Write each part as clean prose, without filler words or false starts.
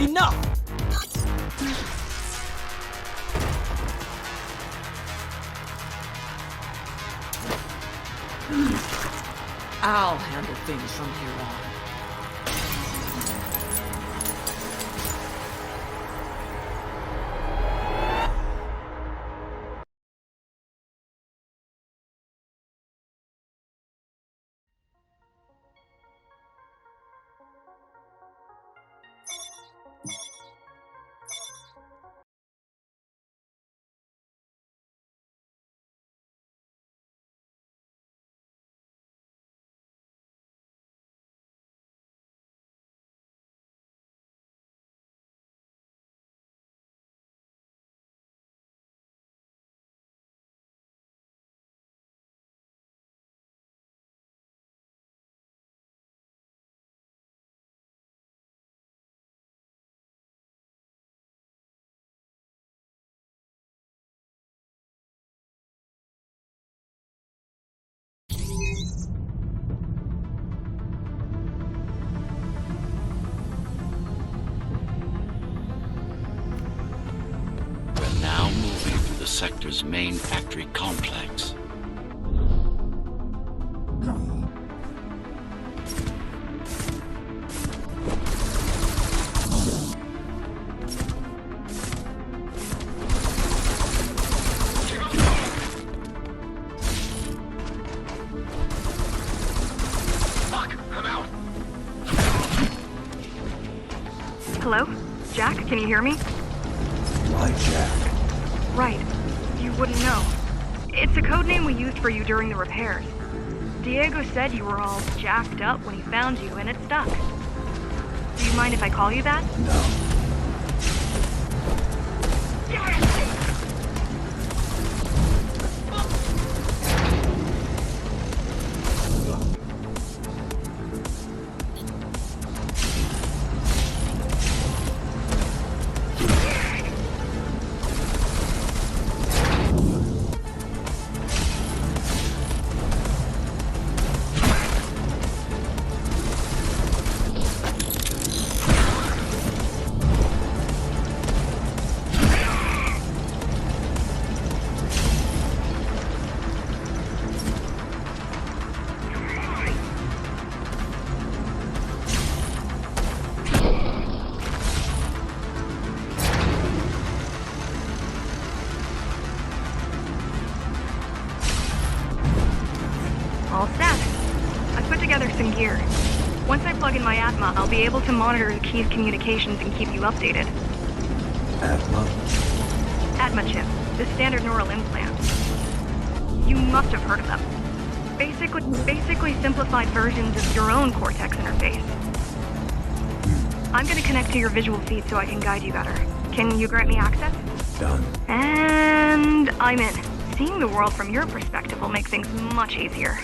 Enough! I'll handle things from here on. We're now moving through the sector's main factory complex. Hello? Jack, can you hear me? Why Jack? Right. You wouldn't know. It's a code name we used for you during the repairs. Diego said you were all jacked up when he found you, and it stuck. Do you mind if I call you that? No. All set. I put together some gear. Once I plug in my Atma, I'll be able to monitor the key's communications and keep you updated. Atma? Atma chip, the standard neural implant. You must have heard of them. Basically simplified versions of your own Cortex interface. I'm gonna connect to your visual feed so I can guide you better. Can you grant me access? Done. And I'm in. Seeing the world from your perspective will make things much easier.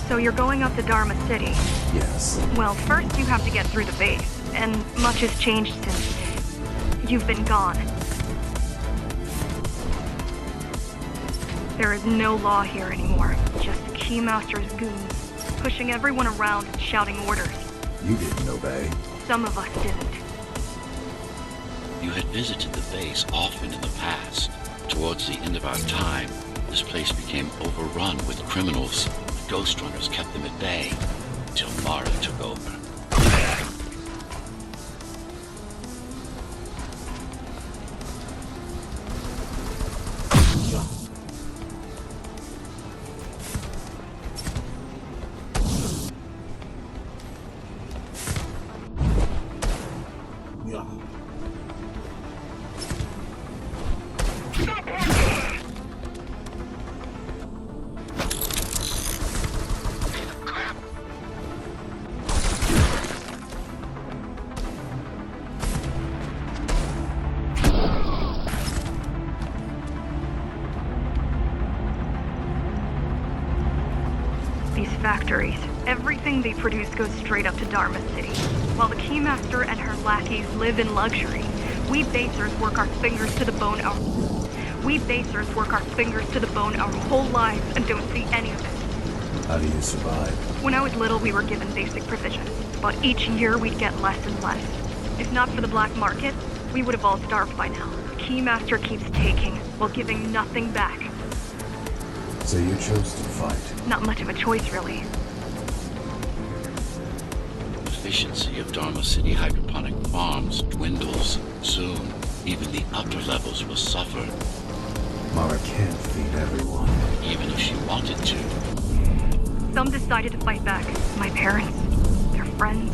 So you're going up to Dharma City. Yes. Well, first you have to get through the base, and much has changed since you've been gone. There is no law here anymore, just Keymaster's goons, pushing everyone around and shouting orders. You didn't obey. Some of us didn't. You had visited the base often in the past. Towards the end of our time, this place became overrun with criminals. The Ghost Runners kept them at bay until Mara took over. factories. Everything they produce goes straight up to Dharma City. While the Keymaster and her lackeys live in luxury, we basers work our fingers to the bone our whole lives and don't see any of it. How do you survive? When I was little, we were given basic provisions, but each year we'd get less and less. If not for the black market, we would have all starved by now. The Keymaster keeps taking, while giving nothing back. So you chose to fight. Not much of a choice, really. Efficiency of Dharma City hydroponic farms dwindles. Soon, even the upper levels will suffer, Mara can't feed everyone. even if she wanted to. Some decided to fight back. My parents, their friends,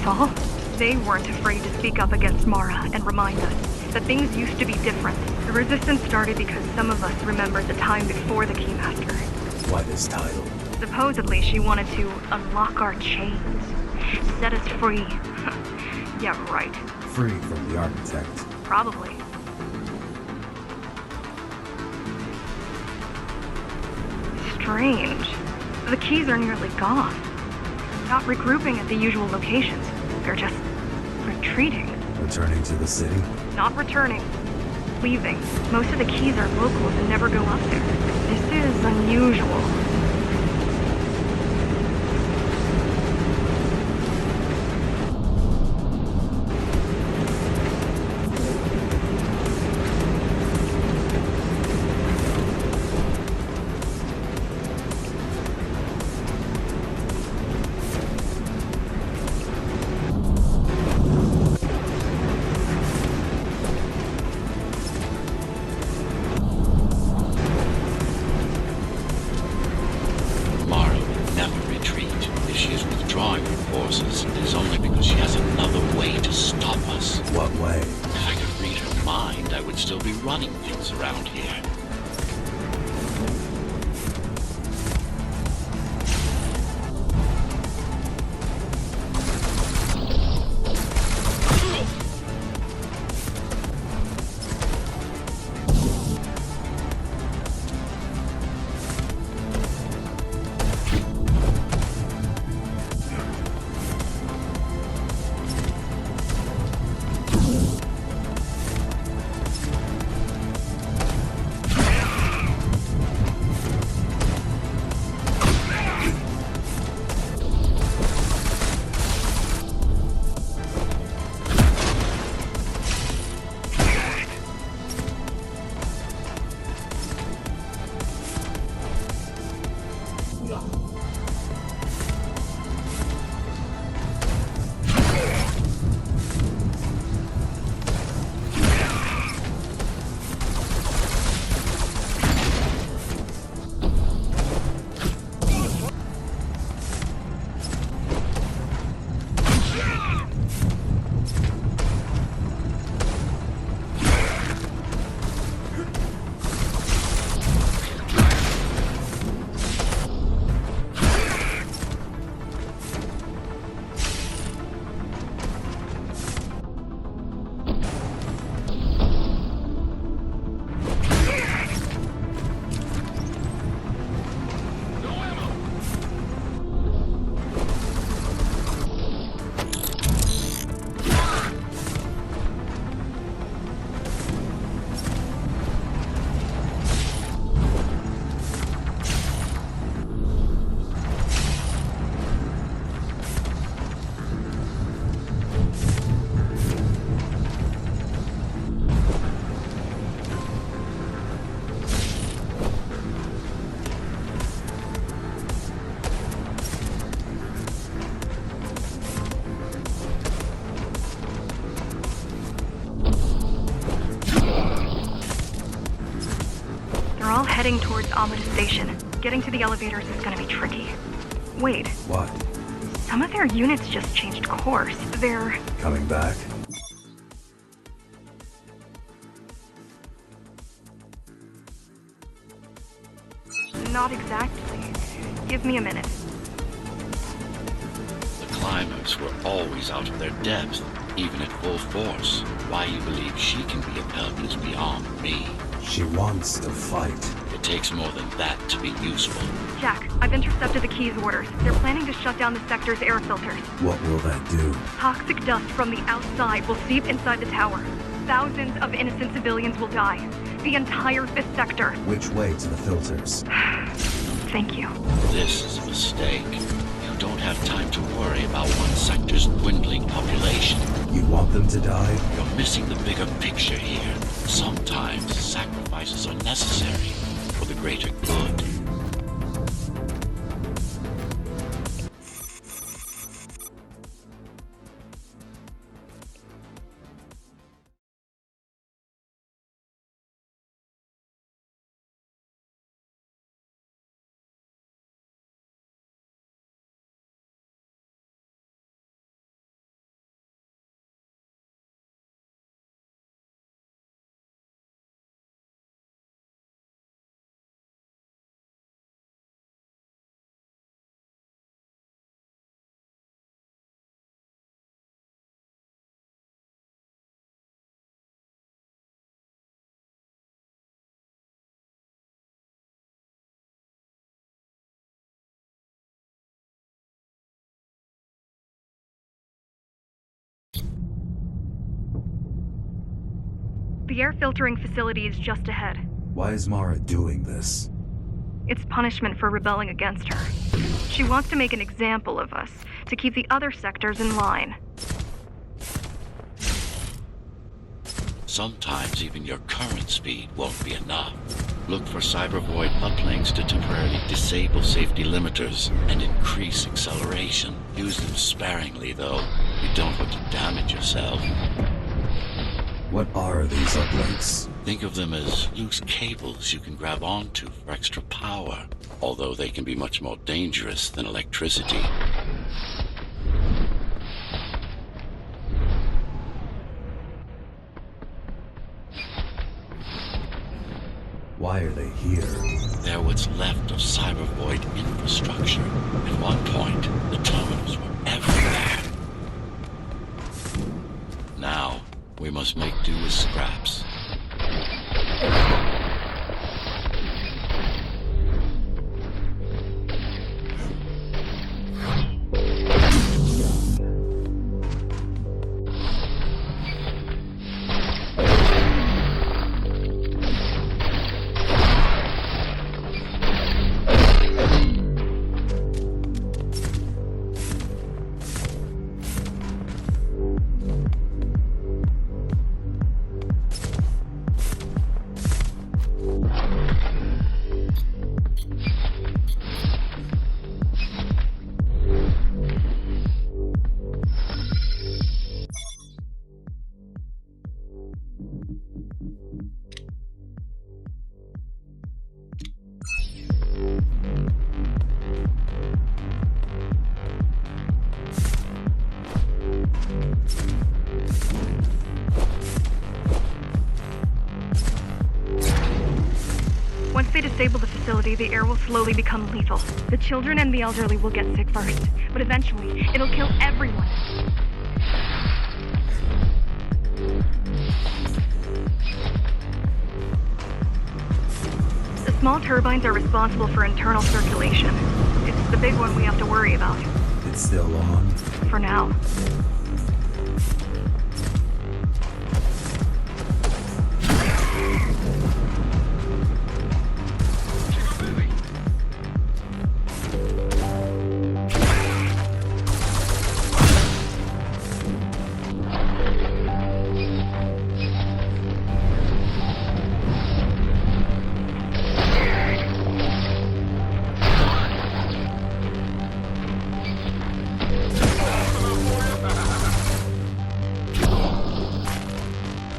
Saul. They weren't afraid to speak up against Mara and remind us that things used to be different. The resistance started because some of us remembered the time before the Keymaster. Why this title? Supposedly, she wanted to unlock our chains, set us free. Yeah, right. Free from the architect. Probably. Strange. The keys are nearly gone. Not regrouping at the usual locations. They're just retreating. Returning to the city? Not returning. Leaving. Most of the keys are locals and never go up there. This is unusual. Mara will never retreat. If she is withdrawing her forces, it is only because she has another way to stop us. What way? If I could read her mind, I would still be running things around here. All heading towards Amida Station. Getting to the elevators is gonna be tricky. Wait, What? some of their units just changed course. They're... Coming back? not exactly. Give me a minute. The climbers were always out of their depth, even at full force. Why you believe she can be of help is beyond me. She wants to fight. It It takes more than that to be useful. Jack, I've intercepted the Key's orders. They're planning to shut down the sector's air filters. What will that do? Toxic dust from the outside will seep inside the tower. Thousands of innocent civilians will die. The entire 5th sector. Which way to the filters? Thank you. This is a mistake. You don't have time to worry about one sector's dwindling population. You want them to die? You're missing the bigger picture here. Sometimes sacrifices are necessary for the greater good. The air filtering facility is just ahead. Why is Mara doing this? It's punishment for rebelling against her. She wants to make an example of us, to keep the other sectors in line. Sometimes even your current speed won't be enough. Look for cybervoid uplinks to temporarily disable safety limiters and increase acceleration. Use them sparingly, though. You don't want to damage yourself. What are these uplinks? Think of them as loose cables you can grab onto for extra power, although they can be much more dangerous than electricity. Why are they here? They're what's left of cybervoid infrastructure. At one point, the terminals were everywhere. Now, we must make do with scraps. Once they disable the facility, the air will slowly become lethal. The children and the elderly will get sick first, but eventually, it'll kill everyone. The small turbines are responsible for internal circulation. It's the big one we have to worry about. It's still on? For now.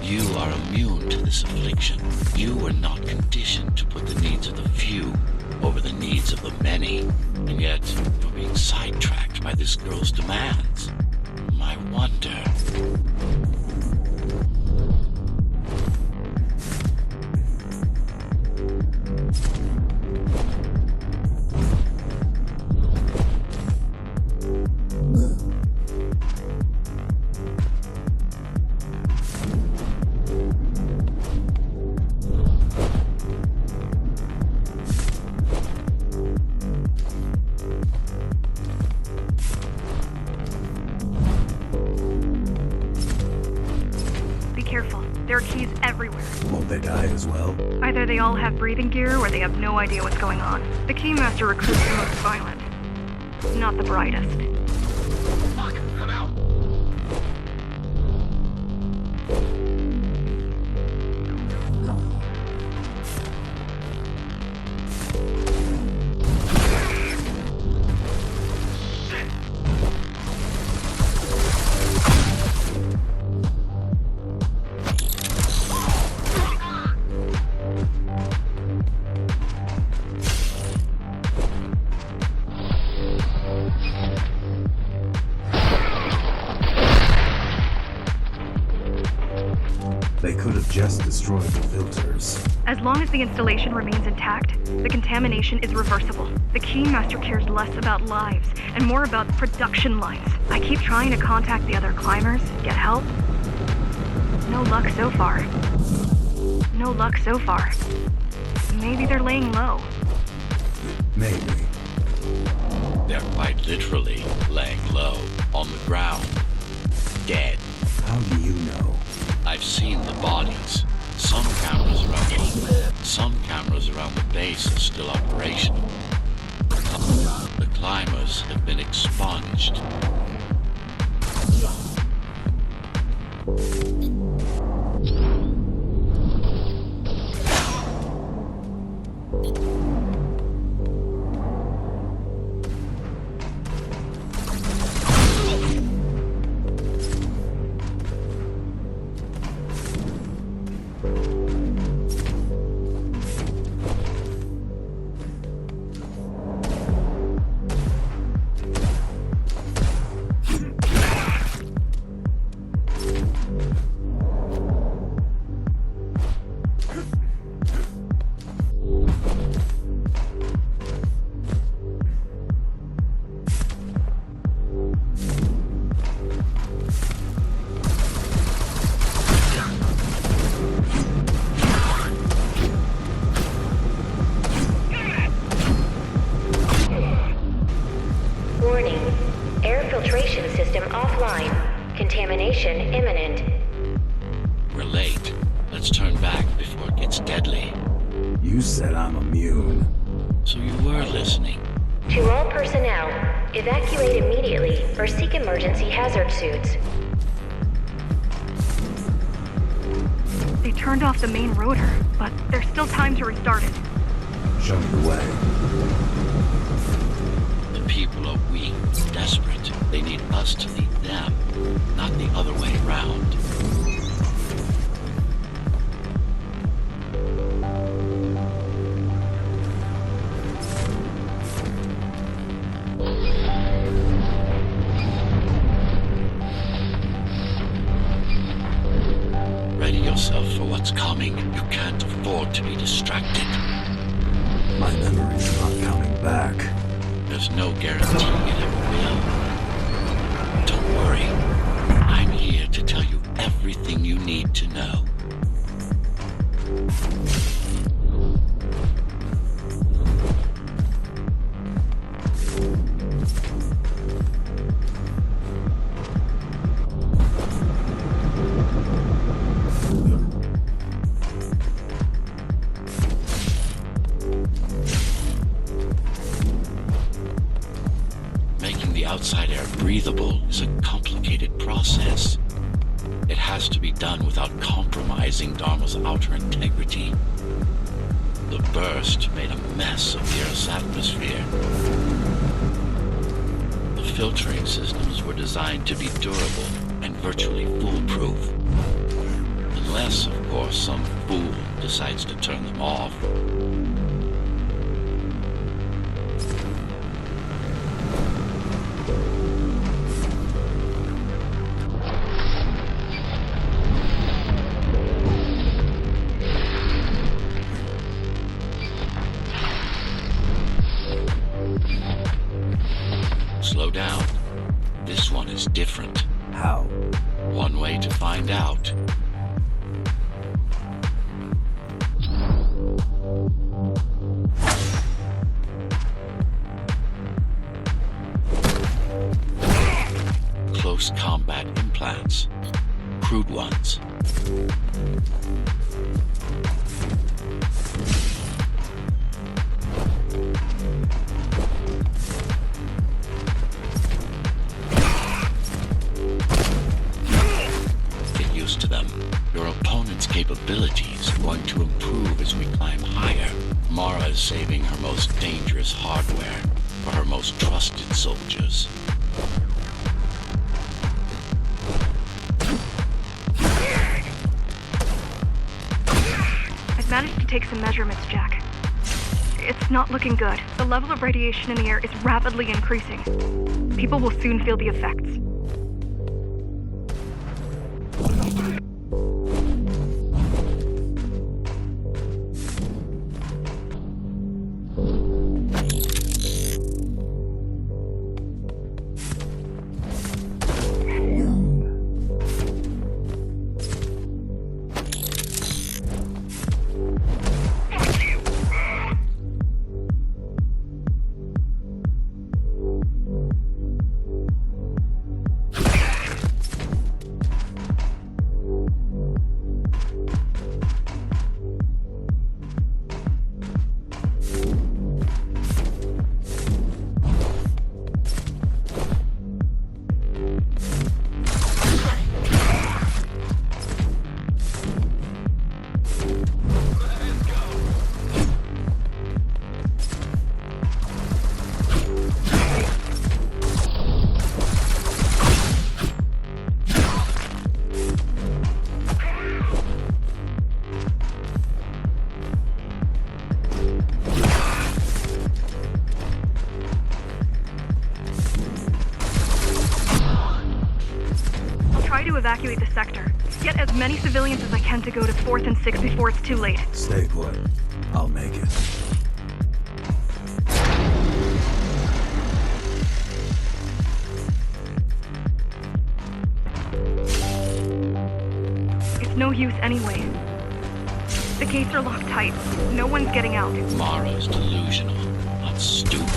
You are immune to this affliction. You were not conditioned to put the needs of the few over the needs of the many. And yet, you're being sidetracked by this girl's demands. I wonder... everywhere. Won't they die as well? Either they all have breathing gear or they have no idea what's going on. The Keymaster recruits the most violent. Not the brightest. Fuck, I'm out. They could have just destroyed the filters. As long as the installation remains intact, the contamination is reversible. The Keymaster cares less about lives and more about production lines. I keep trying to contact the other climbers, get help. No luck so far. No luck so far. Maybe they're laying low. Maybe. They're quite literally laying low on the ground. Dead. How do you know? I've seen the bodies. Some cameras around the base are still operational. The climbers have been expunged. Warning. Air filtration system offline. Contamination imminent. We're late. Let's turn back before it gets deadly. You said I'm immune. So you were listening. To all personnel, evacuate immediately or seek emergency hazard suits. They turned off the main rotor, but there's still time to restart it. Show me the way. The people are weak, desperate. They need us to lead them, not the other way around. Ready yourself for what's coming. You can't afford to be distracted. My memory's not coming back. There's no guarantee it ever will. Don't worry. I'm here to tell you everything you need to know. Making the outside air breathable is a complicated process. It has to be done without compromising Dharma's outer integrity. The burst made a mess of the Earth's atmosphere. The filtering systems were designed to be durable and virtually foolproof. Unless, of course, some fool decides to turn them off. Slow down. This one is different. How? One way to find out. Close combat implants. Crude ones. conditions are going to improve as we climb higher. Mara is saving her most dangerous hardware for her most trusted soldiers. I've managed to take some measurements, Jack. It's not looking good. The level of radiation in the air is rapidly increasing. People will soon feel the effects. Evacuate the sector. Get as many civilians as I can to go to 4th and 6th before it's too late. Stay put. I'll make it. It's no use anyway. The gates are locked tight. No one's getting out. Mara's delusional, not stupid.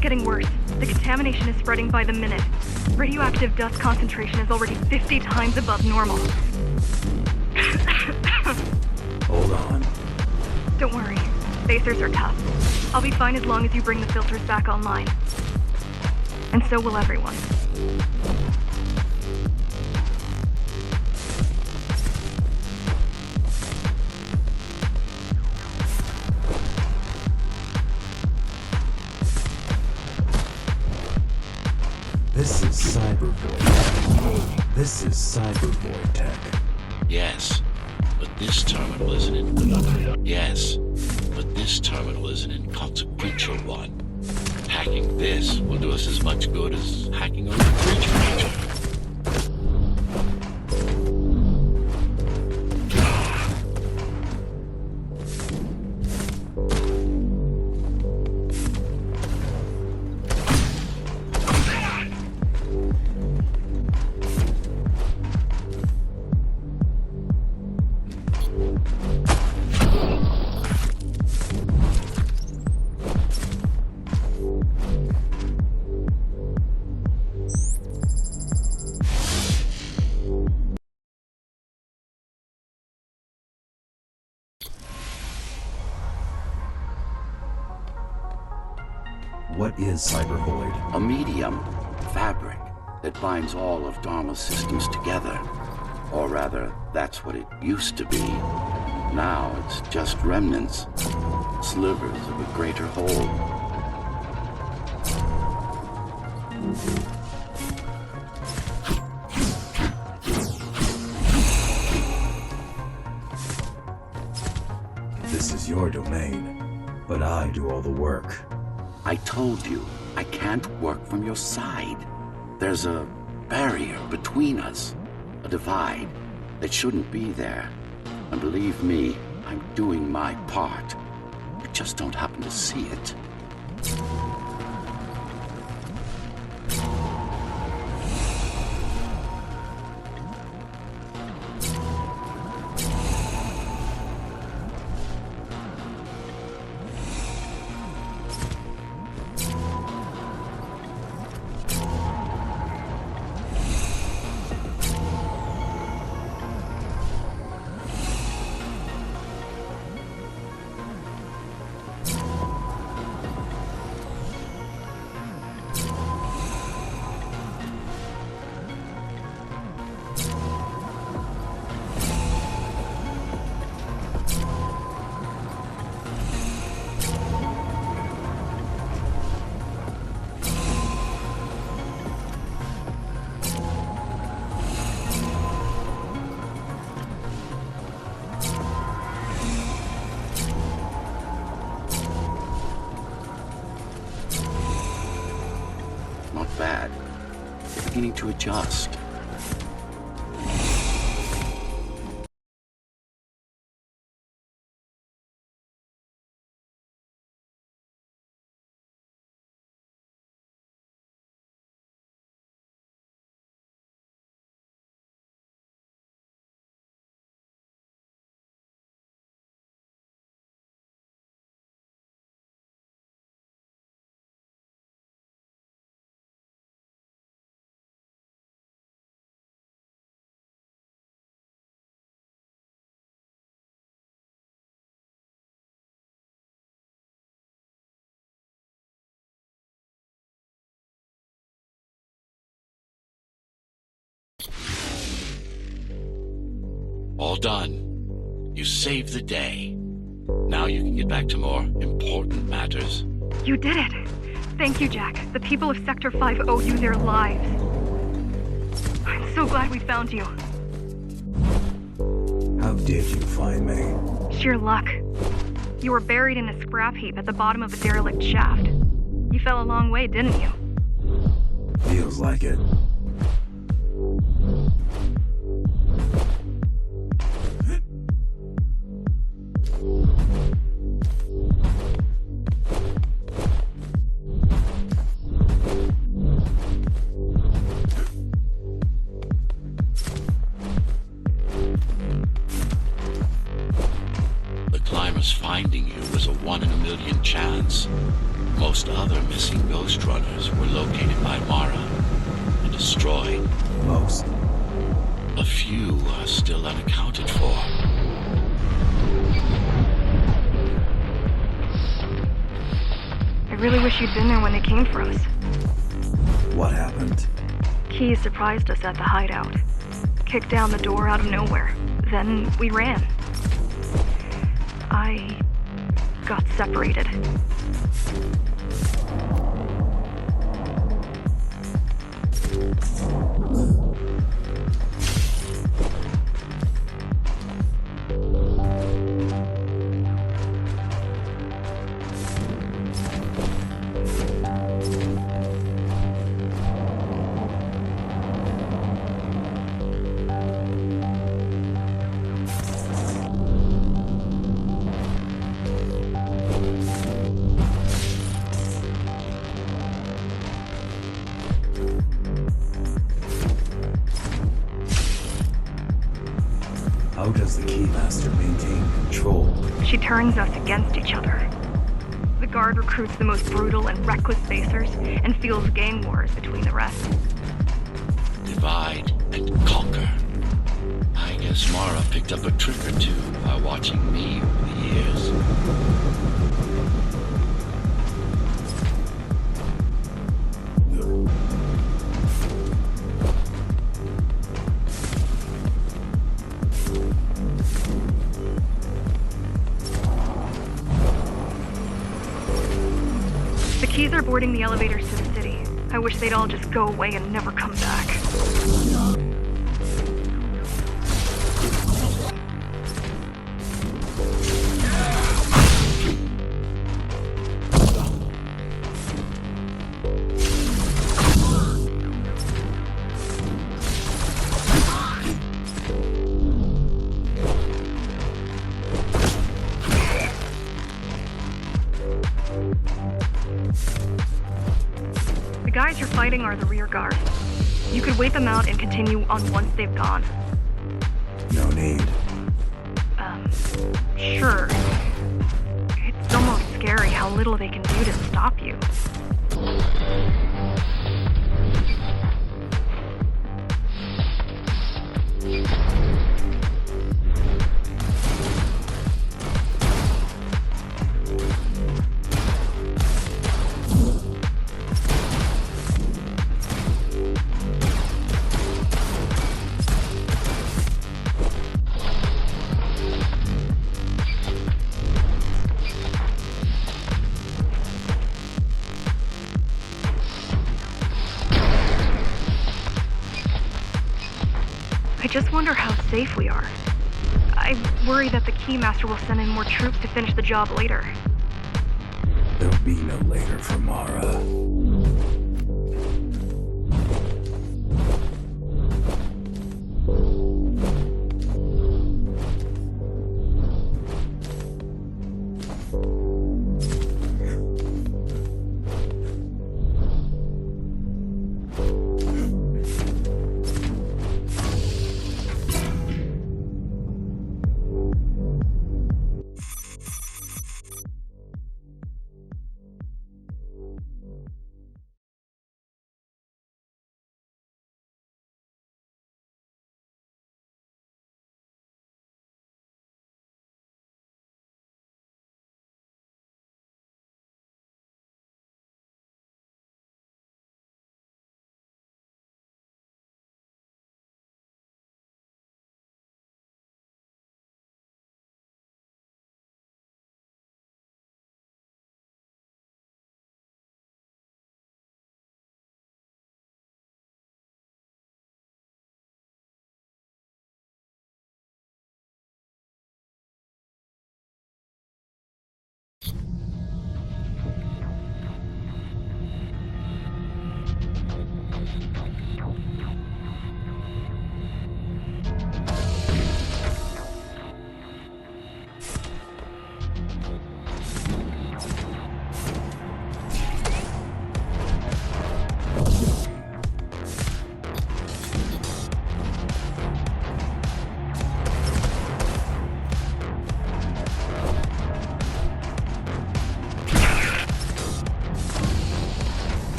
Getting worse. The contamination is spreading by the minute. Radioactive dust concentration is already 50 times above normal. Hold on. Don't worry. Spacers are tough. I'll be fine as long as you bring the filters back online. And so will everyone. This is Cyberboy. This is Cyberboy tech. Yes, but this terminal isn't in... Yes, but this terminal is an inconsequential one. Hacking this will do us as much good as hacking a refrigerator. What is Cybervoid? A medium, fabric, that binds all of Dharma's systems together. Or rather, that's what it used to be. Now it's just remnants, slivers of a greater whole. This is your domain, but I do all the work. I told you, I can't work from your side. There's a barrier between us, a divide that shouldn't be there. And believe me, I'm doing my part. You just don't happen to see it. Not bad. You're beginning to adjust. All done. You saved the day. Now you can get back to more important matters. You did it! Thank you, Jack. The people of Sector 5 owe you their lives. I'm so glad we found you. How did you find me? Sheer luck. You were buried in a scrap heap at the bottom of a derelict shaft. You fell a long way, didn't you? Feels like it. Finding you was a 1 in a million chance. Most other missing Ghost Runners were located by Mara and destroyed. Most. A few are still unaccounted for. I really wish you'd been there when they came for us. What happened? Key surprised us at the hideout. Kicked down the door out of nowhere. Then we ran. I got separated. How does the Keymaster maintain control? She turns us against each other. The Guard recruits the most brutal and reckless spacers and fuels gang wars between the rest. Divide and conquer. I guess Mara picked up a trick or two by watching me over the years. The Keys are boarding the elevators to the city. I wish they'd all just go away and never come back. The guys you're fighting are the rear guard. You could wait them out and continue on once they've gone. No need. Sure. It's almost scary how little they can do to stop you. I just wonder how safe we are. I worry that the Keymaster will send in more troops to finish the job later. There'll be no later for Mara.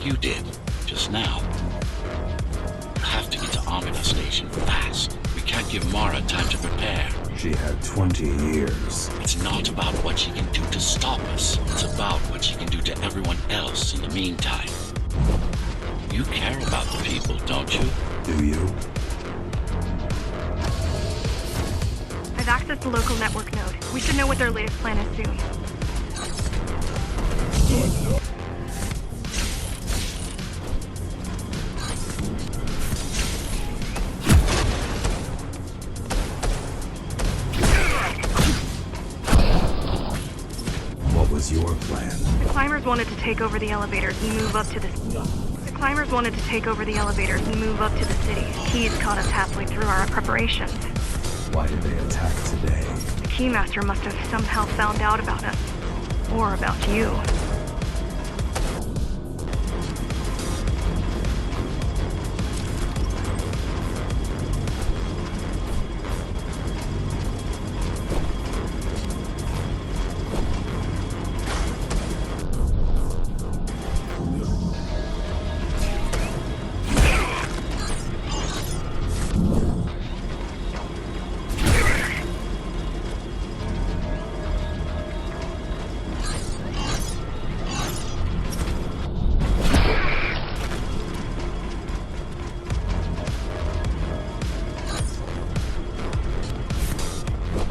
like you did, just now. You have to get to Amida Station fast. We can't give Mara time to prepare. She had 20 years. It's not about what she can do to stop us. It's about what she can do to everyone else in the meantime. You care about the people, don't you? Do you? I've accessed the local network node. We should know what their latest plan is soon. What was your plan? The climbers wanted to take over the elevators and move up to the... The climbers wanted to take over the elevators and move up to the city. Keys caught us halfway through our preparations. Why did they attack today? The Keymaster must have somehow found out about us. Or about you.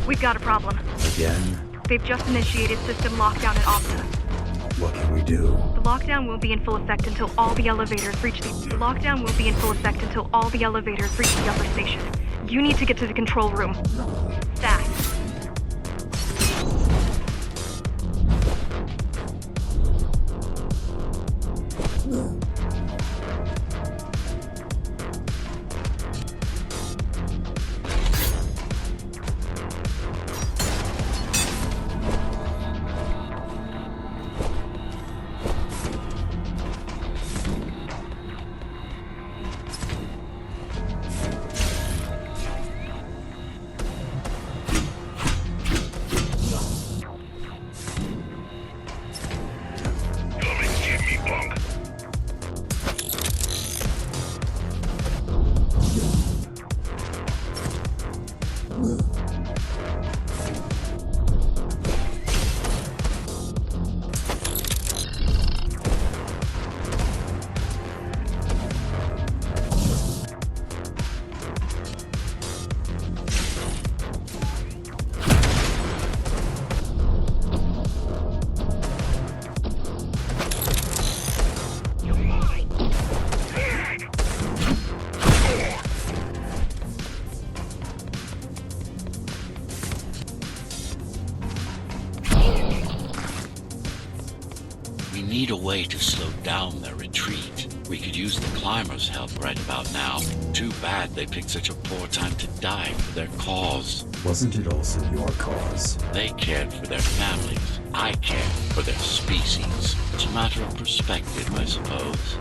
We've got a problem. Again? They've just initiated system lockdown at Opta. What can we do? The lockdown won't be in full effect until all the elevators reach the upper station. You need to get to the control room. Fast. We need a way to slow down their retreat. We could use the climbers' help right about now. Too bad they picked such a poor time to die for their cause. Wasn't it also your cause? They cared for their families. I cared for their species. It's a matter of perspective, I suppose.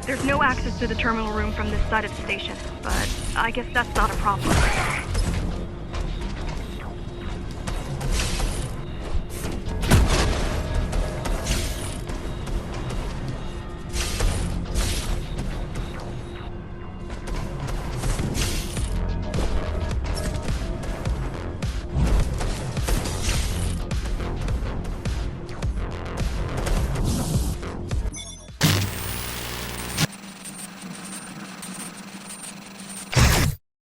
There's no access to the terminal room from this side of the station, but I guess that's not a problem.